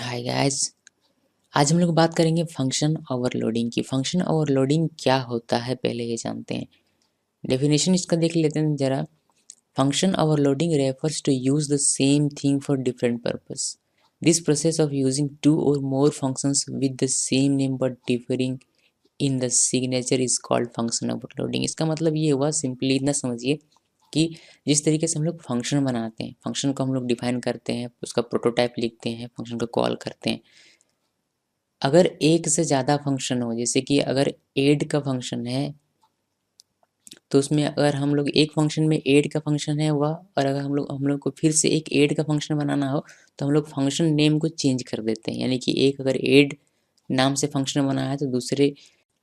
Hi guys. आज हम लोग बात करेंगे फंक्शन ओवरलोडिंग की। फंक्शन ओवरलोडिंग क्या होता है पहले ये जानते हैं। डेफिनेशन इसका देख लेते हैं जरा। Function overloading refers to use the same thing for different purpose. This process of using two or more functions with the same name but differing in the signature is called function overloading. इसका मतलब ये हुआ, simply इतना समझिए कि जिस तरीके से हम लोग फंक्शन बनाते हैं, फंक्शन को हम लोग डिफाइन करते हैं, उसका प्रोटोटाइप लिखते हैं, फंक्शन को कॉल करते हैं। अगर एक से ज़्यादा फंक्शन हो, जैसे कि अगर ऐड का फंक्शन है तो उसमें अगर हम लोग एक फंक्शन में ऐड का फंक्शन है हुआ, और अगर हम लोग को फिर से एक ऐड का फंक्शन बनाना हो तो हम लोग फंक्शन नेम को चेंज कर देते हैं। यानी कि एक अगर ऐड नाम से फंक्शन बना है तो दूसरे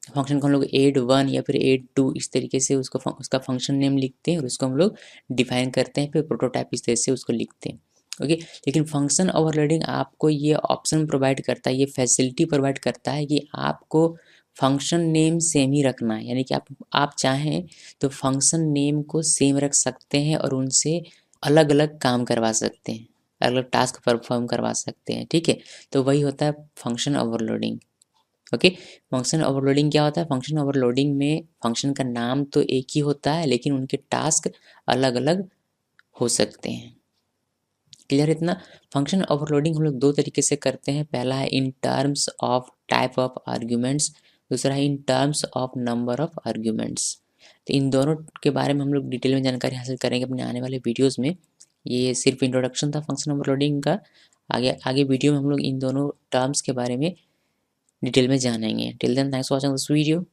फंक्शन को हम लोग ऐड वन या फिर ऐड टू इस तरीके से उसका फंक्शन नेम लिखते हैं और उसको हम लोग डिफाइन करते हैं, फिर प्रोटोटाइप इस तरह से उसको लिखते हैं। ओके, लेकिन फंक्शन ओवरलोडिंग आपको ये ऑप्शन प्रोवाइड करता है, ये फैसिलिटी प्रोवाइड करता है कि आपको फंक्शन नेम सेम ही रखना है। यानी कि आप चाहें तो फंक्शन नेम को सेम रख सकते हैं और उनसे अलग अलग काम करवा सकते हैं, अलग अलग टास्क परफॉर्म करवा सकते हैं। ठीक है, तो वही होता है function overloading. Okay, function overloading क्या होता है? फंक्शन ओवरलोडिंग में फंक्शन का नाम तो एक ही होता है लेकिन उनके टास्क अलग अलग हो सकते हैं। क्लियर इतना? फंक्शन ओवरलोडिंग हम लोग दो तरीके से करते हैं। पहला है in terms of type of arguments, दूसरा है in terms of number of arguments. तो इन दोनों के बारे में हम लोग डिटेल में जानकारी हासिल करेंगे अपने आने वाले वीडियोस में। ये सिर्फ इंट्रोडक्शन था फंक्शन ओवरलोडिंग का। आगे आगे वीडियो में हम लोग इन दोनों टर्म्स के बारे में डिटेल में जानेंगे। Till then, thanks for watching this video.